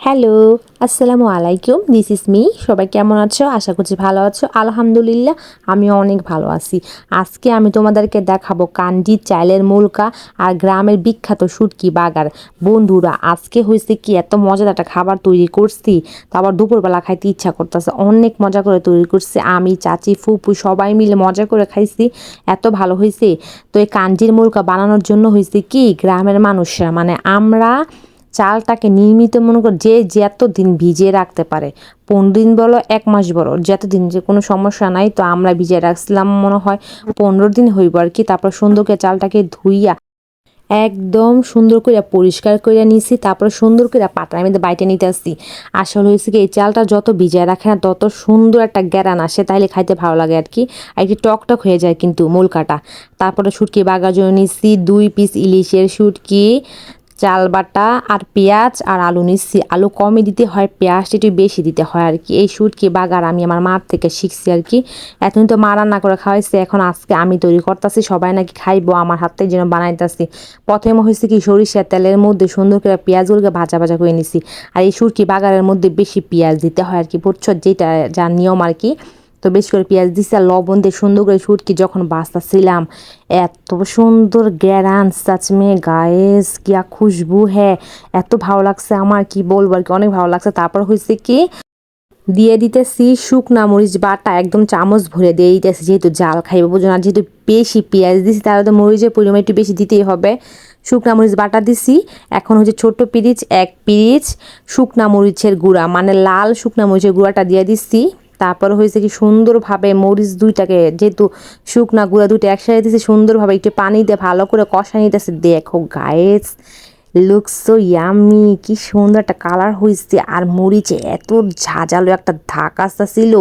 Hello, আসসালামু আলাইকুম। This is me. সবাই কেমন আছো? আশা করছি ভালো আছো। আলহামদুলিল্লাহ, আমিও অনেক ভালো আছি। আজকে আমি তোমাদেরকে দেখাবো কাঞ্জি চাইলের মুলকা আর গ্রামের বিখ্যাত শুটকি বাগার। বন্ধুরা, আজকে হয়েছে কি, এত মজার একটা খাবার তৈরি করছি, তারপর দুপুরবেলা খাইতে ইচ্ছা করতেছে। অনেক মজা করে তৈরি করছি, আমি, চাচি, ফুপু সবাই মিলে মজা করে খাইছি। এত ভালো হয়েছে। তো এই কাঞ্জির মুলকা বানানোর জন্য হয়েছে কি, গ্রামের মানুষরা মানে আমরা চালটাকে নিয়মিত মনে কর যে যত দিন ভিজিয়ে রাখতে পারে, 15 দিন বলো 1 মাস বলো, যতদিন যে কোনো সমস্যা নাই। তো আমরা ভিজিয়ে রাখছিলাম মনে হয় 15 দিন হইব আর কি। তারপর সুন্দর করে চালটাকে ধুইয়া একদম সুন্দর করে পরিষ্কার করে নিছি। তারপর সুন্দর করে পাটার মধ্যে বাইটে নিতে আসছি। আসলে হয়েছে কি, এই চালটা যত ভিজায় রাখে না তত সুন্দর একটা গ্যারান আসে, তাইলে খাইতে ভালো লাগে আর কি। আর একটু টক হয়ে যায় কিন্তু মুলকাটা। তারপরে শুটকি বাগার জন্য নিচ্ছি 2 পিস ইলিশের শুটকি, চাল বাটা আর পেঁয়াজ আর আলু নিচ্ছি। আলু কমই দিতে হয়, পেঁয়াজটা একটু বেশি দিতে হয় আর কি। এই শুটকি বাগার আমি আমার মার থেকে শিখছি আর কি। এতদিন তো মা রান্না করে খাওয়াইছে, এখন আজকে আমি তৈরি করতেছি, সবাই নাকি খাইবো আমার হাত থেকে যেন বানাইতেছি। প্রথমে হয়েছে কি, সরিষার তেলের মধ্যে সুন্দর করে পেঁয়াজগুলোকে ভাজা ভাজা করে নিছি। আর এই শুটকি বাগারের মধ্যে বেশি পেঁয়াজ দিতে হয় আর কি, বুঝছো, যেটা যার নিয়ম আর কি। তো বেশি করে পেঁয়াজ দিছি আর লবণ দিয়ে সুন্দর করে শুটকি যখন বাছতেছিলাম, এত সুন্দর গ্যারান, সচ মে গায়েস কিয়া খুশবু হ্যাঁ, এত ভালো লাগছে আমার, কি বলবো আর কি, অনেক ভালো লাগছে। তারপর হয়েছে কি, দিয়ে দিতেছি শুকনা মরিচ বাটা, একদম চামচ ভরে দিয়ে দিতেছি, যেহেতু জাল খাইবো বুঝো না, যেহেতু বেশি পেঁয়াজ দিছি তাহলে তো মরিচের পরিমাণ একটু বেশি দিতেই হবে। শুকনা মরিচ বাটা দিছি। এখন হচ্ছে ছোট পিরিচ 1 পিরিচ শুকনা মরিচের গুঁড়া, মানে লাল শুকনা মরিচের গুঁড়াটা দিয়ে দিচ্ছি। তারপর হয়েছে কি, সুন্দরভাবে মরিচ দুইটাকে, যেহেতু শুকনা গুঁড়া দুইটা একসাথে দিয়েছি, সুন্দরভাবে একটু পানি দিয়ে ভালো করে কষা নিতেছে। দেখো গায়েস, লুকস সো ইয়ামি, কি সুন্দর একটা কালার হয়েছে। আর মরিচে এত ঝাঁঝালো একটা ধাক আসা ছিল,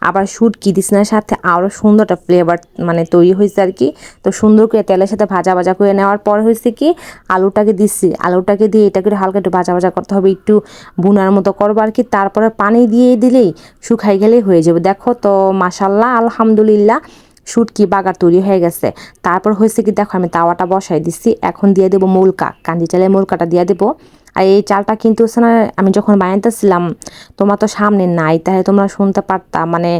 আবার শুটকি দিসনার সাথে আরও সুন্দর একটা ফ্লেভার মানে তৈরি হয়েছে আর কি। তো সুন্দর করে তেলের সাথে ভাজা ভাজা করে নেওয়ার পর হয়েছে কি, আলুটাকে দিচ্ছি। আলুটাকে দিয়ে এটা করে হালকা একটু ভাজা ভাজা করতে হবে, একটু বুনার মতো করবো আর কি। তারপরে পানি দিয়ে দিলেই শুকাই গেলেই হয়ে যাবে। দেখো তো, মাশাল্লাহ, আলহামদুলিল্লাহ, শুটকি বাগার তৈরি হয়ে গেছে। তারপর হয়েছে কি, দেখো আমি তাওয়াটা বসাই দিচ্ছি। এখন দিয়ে দেবো মুলকা, কাঞ্জি চালের মুলকাটা দিয়ে দেবো। আর এই চালটা কিন্তু হচ্ছে না, আমি যখন বানাইতেছিলাম, তোমার তো সামনে নাই, তাহলে তোমরা শুনতে পারতা, মানে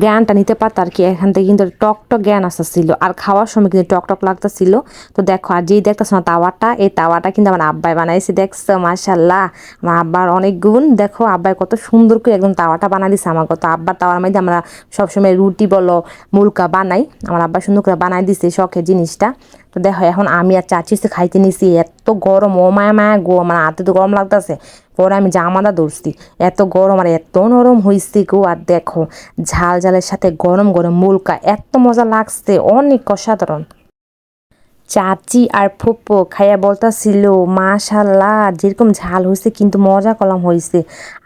জ্ঞানটা নিতে পারতা আর কি। এখান থেকে কিন্তু টক জ্ঞান আসতেছিল, আর খাওয়ার সময় কিন্তু টক লাগতেছিল। তো দেখো, আর যেই দেখতেছ না তাওয়াটা, এই তাওয়াটা কিন্তু আমার আব্বাই বানাইছে, দেখছো, মাশাল্লাহ, আমার আব্বার অনেক গুণ। দেখো আব্বাই কত সুন্দর করে একদম তাওয়াটা বানাই দিছে আমার। কত আব্বার তাওয়ার মধ্যে আমরা সবসময় রুটি বলো মুলকা বানাই, আমার আব্বা সুন্দর করে বানাই দিছে, শখের জিনিসটা। তো দেখো, এখন আমি আর চাচি খাইতে নিছি। এত গরম, ও মায়া মায়া গো, আমার হাতে তো গরম লাগতেছে। পরে আমি জামাটা ধরছি, এত গরম আর এত নরম হয়েছে গো। আর দেখো, ঝাল ঝালের সাথে গরম গরম মুলকা, এত মজা লাগছে, অনেক অসাধারণ। চাচি আর ফুপ্পো খাইয়া বলতাছিল, মাশাল্লাহ, যেরকম ঝাল হয়েছে কিন্তু মজা কলম হয়েছে।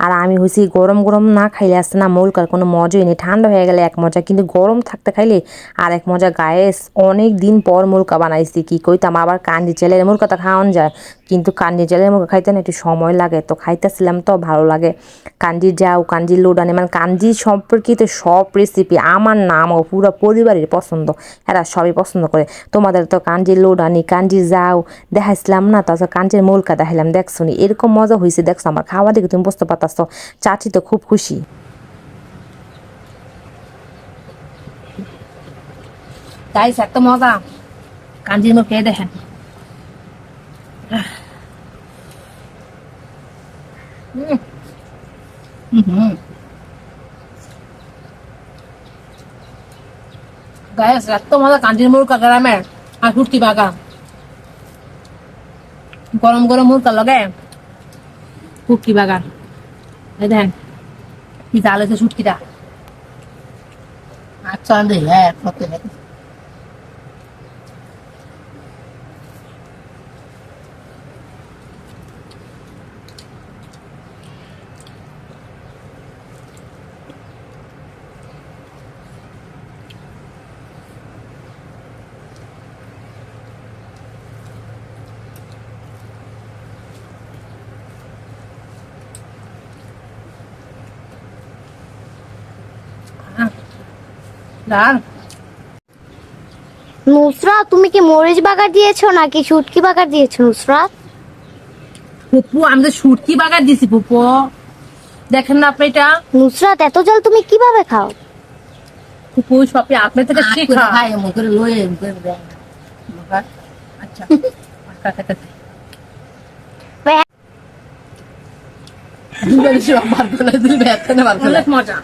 আর আমি হয়েছি, গরম গরম না খাইলে আসছে না মুলকার কোনো মজাই নেই। ঠান্ডা হয়ে গেলে এক মজা, কিন্তু গরম থাকতে খাইলে আর এক মজা। গায়েস, অনেক দিন পর মুলকা বানাইছি, কি কইতাম, আবার কাঞ্জি চালের মুলকা তো খাওয়ান যায়, কিন্তু কাঞ্জি চালের মুলকা খাইতে না একটু সময় লাগে। তো খাইতেছিলাম, তো ভালো লাগে। কাঞ্জি যাও, কাঞ্জির লোডানি, মানে কাঞ্জি সম্পর্কিত সব রেসিপি আমার না, আমার পুরো পরিবারের পছন্দ, এরা সবই পছন্দ করে। তোমাদের তো কাঞ্জির লোডানি, কাঞ্জি যাও দেখাইছিলাম না, তাছাড়া কাঞ্জির মুলকা দেখাইলাম, দেখছো নি এরকম মজা হয়েছে। দেখছো আমার খাওয়া দেখে তুমি বুঝতে পারতাছ। চাচি তো খুব খুশি। তাই এত মজা, কাঞ্জির মুখ খেয়ে দেখেন। গায়েস, এত মজা কাঞ্জির মুলকা গ্রামের, আর শুটকি বাগা, গরম গরম মুলকা লগে শুটকি বাগা। এই দেখেন কি জাল হয়েছে শুটকিটা। আচ্ছা রে, হ্যাঁ সত্যি। ডাল নুসরাত, তুমি কি মরিচ বাগার দিয়েছো নাকি শুটকি বাগার দিয়েছো নুসরাত? ফুপু আমি তো শুটকি বাগার দিছি ফুপু, দেখেন না আপনি এটা। নুসরাত, এত জাল তুমি কিভাবে খাও? ফুপু সবই আপনার থেকে শেখা। খাই মুখে লয়ে মুখে দেয় না। আচ্ছা কাকা দুবার সব বার করে দিলে এতনে বার করে অনেক মজা।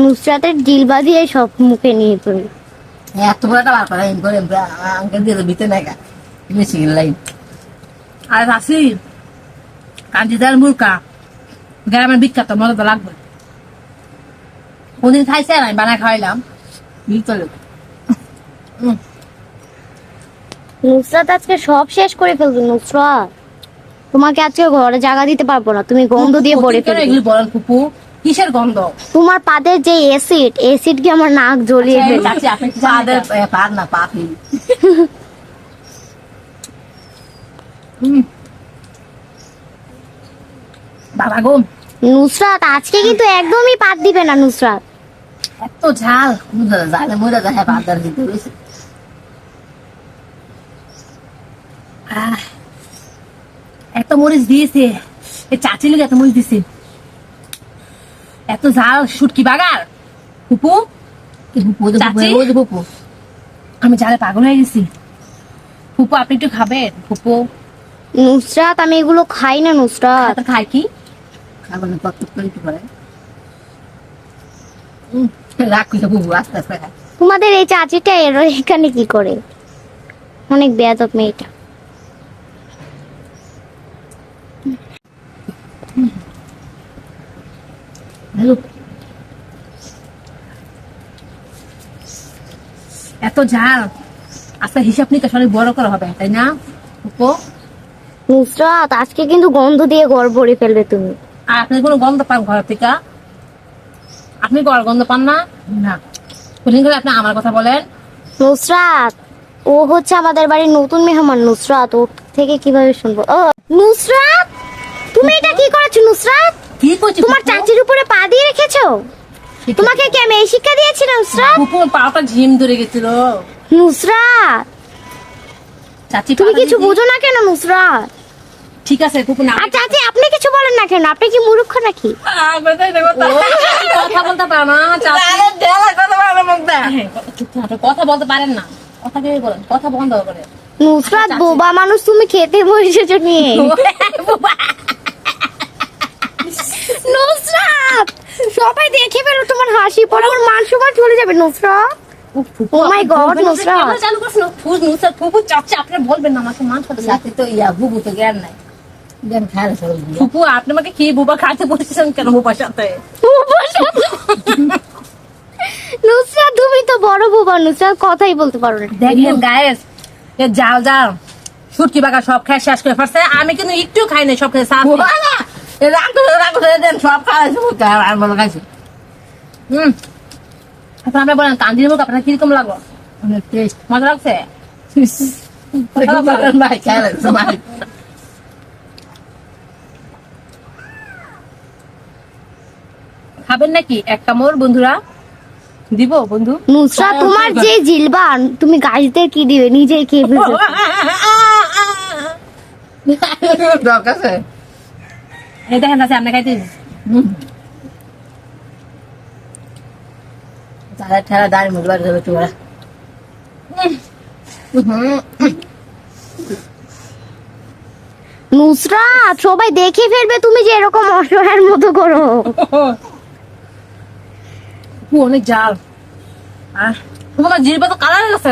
নুসরাতের জিলবা দিয়ে সব মুখে নিয়ে পড়ি। এত বড়টা বার করে এম করে আঙ্কেল দিয়ে দিতে না কা বেশি লাইন আর আসি কাঞ্জিদার মুরকা গ্রামের বিখ্যাত, মজা তো লাগবে। কোনদিন খাইছে না, আমি বানায় খাওয়াইলাম। ভিতরে নুসরাত আজকে সব শেষ করে ফেলবে। নুসরাত, তোমাকে আজকে ঘরে জায়গা দিতে পারবো না, তুমি গন্ধ দিয়ে ভরে কেন ফেলবে। এগুলি বলেন ফুপু, কিসের গন্ধ? তোমার পাদের যে এসিড কি আমার নাক জ্বলিয়ে আচ্ছা, ফেলবে। চাচি আপনি কি পাদের জানেন? পার না পাপি বাবা গো, নুসরাত আজকে কিন্তু একদমই পাত দিবে না নুসরাত। এত ঝাল। মুদা জানে মুদা যায় পাদার দিতে বেশি আহ, এত মরিচ দিয়েছে, এই চাচি লোক এত মরিচ দিছে, এত ঝাল। শুটকি বাগার ফুপু, চাচি? পুপু আমি ঝালে পাগল হয়ে গেছি। ফুপু আপনি একটু খাবেন ফুপু? নুসরাত, আমি এগুলো খাই না নুসরাত। খাই কি? খাবার কত করে দিতে পারে রাখ কিছু পুপু আস্তে আস্তে খায় তোমাদের এই চাচিটা এর এখানে কি করে? অনেক বেয়াদব মেয়েটা। হ্যালো এত ঝাল, আচ্ছা হিসাব নিকাশ অনেক বড় করা হবে তাই না ফুপু? নুসরাত আজকে কিন্তু গন্ধ দিয়ে ঘর ভরে ফেলবে তুমি। আর আপনি কোনো গন্ধ পান ঘর থেকে? আপনি গন্ধ পান না? না কোনদিন করে আপনি আমার কথা বলেন? নুসরাত, ও হচ্ছে আমাদের বাড়ির নতুন মেহমান। নুসরাত, ওর থেকে কিভাবে শুনবো? ও নুসরাত, তুমি এটা কি করেছো নুসরাত? কি করছি তোমার ফুপু? চাচির উপরে পা দিয়ে রেখেছো? তোমাকে কে আমি এই শিক্ষা দিয়েছি নুসরাত? ফুপু পাটা ঝিম ধরে গেছিল। নুসরাত, চাচি তুমি পাটা কিছু দিয়েছি। বুঝো না কেন নুসরাত? ঠিক আছে ফুপু না। আর চাচি আপনি কিছু বলেন না কেন? আপনি কি মূর্খ নাকি? কথা বলতে পারে না চাচি। আরে দেলা কত বড় মুখটা হ্যাঁ, চুপ থাকো, কথা বলতে পারেন না। কথা কে বলেন? কথা বন্ধ করে। নুসরাত চাচি। বোবা মানুষ, তুমি খেতে বসেছো নিয়ে। নুসরাত, সবাই দেখে ফেলো তোমার হাসি, পরে আমার মান সম্মান চলে যাবে Nusrat. Oh my God, Nusrat. Camera চালু করছো না? নুসরাত ফুপু চাচি আপনি বলবেন না, আমাকে মান সম্মান। সাথে তো ইয়া বুবু তো জ্ঞান নাই জ্ঞান খায় না সবাই দিয়ে ফুপু আপনি আমাকে কি বুবা খাইতে বলছেন কেন বুবার সাথে? নুসরাত, তুমি তো বড় বোবা নুসরাত, কথাই বলতে পারো না। দেখেন গায়েস, এ জাল জাল শুটকি বাগা সব খাই শেষ করে ফেলছে। আমি কিন্তু একটু খাই নাই, সব খেয়ে সাফ। রাগ দেন সব খাওয়াইছে মুখটা আর মনে খাইছে এখন আমরা বলেন কান্দির মুখ আপনার কিরকম লাগলো? অনেক টেস্ট মজা লাগছে? ভাই খায় না সবাই খাবেন নাকি এক কামড় বন্ধুরা? দিব বন্ধু? নুসরাত, তোমার যে জিলবা, তুমি গাছদের কি দিবে? নিজেই খেয়ে ফেলছো। ডক আছে এই দেখেন আছে আপনি খাইতে দিন। তারা ঠেলা দাঁড়িয়ে মুখ বাড়ি যাবে তোরা নুসরাত, সবাই দেখে ফেলবে তুমি যে এরকম অসহায়ের মতো করো। অনেক জাল। তোমার জিরবা তো কালার গেছে।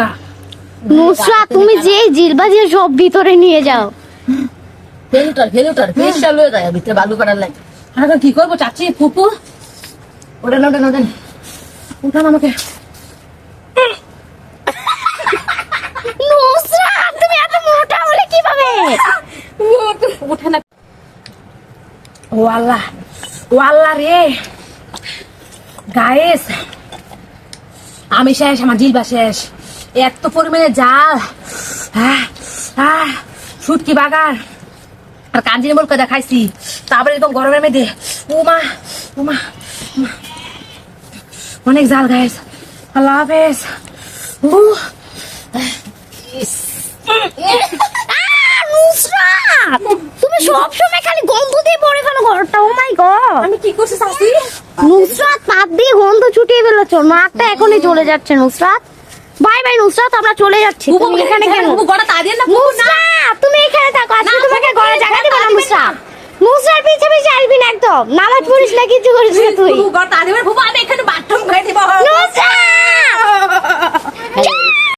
নুসরাত, তুমি যে জিলবা দিয়ে সব ভিতরে নিয়ে যাও। ফেলুটার ফেসটা লয়ে যায় ভিতরে বালু কাটার লাগে এখন কি করবো চাচি ফুপু? ওটা নোটেন উঠান আমাকে। নুসরাত, তুমি এত মোটা হলে কিভাবে? উঠে না। ও আল্লাহ, ও আল্লাহ রে গায়েস, আমি শেষ, আমার জিলবা শেষ। এত পরিমাণে জাল, শুটকি বাগার আর কাঞ্জির মুলকা দেখাইছি, তারপরে একদম গরমের মধ্যে উমা উমা উমা। অনেক জাল গাইস। আল্লাহ হাফেজ। নুসরাত, নুসরাত তুমি সব সময় খালি গন্ধ দিয়ে পড়ে ফেলো ঘরটা। ও মাই গড, আমি কি করছি শাশি? নুসরাত পাত দিয়ে গন্ধ ছুটিয়ে ফেলেছো। নাকটা এখনই চলে যাচ্ছে নুসরাত। বাই বাই নুসরাত, আমরা চলে যাচ্ছি। তুমি এখানে কেন? গোটা তা দিয়ে না নুসরাত তুমি এখানে থাকো, আজকে তোমাকে ঘরে জায়গা দিব না নুসরাত। নুসরাত পিছে পিছে আসবি না একদম, নামাজ পড়িস না, কিছু করিস না তুই। গোটা তা দিয়ে ফুপু আমি এখানে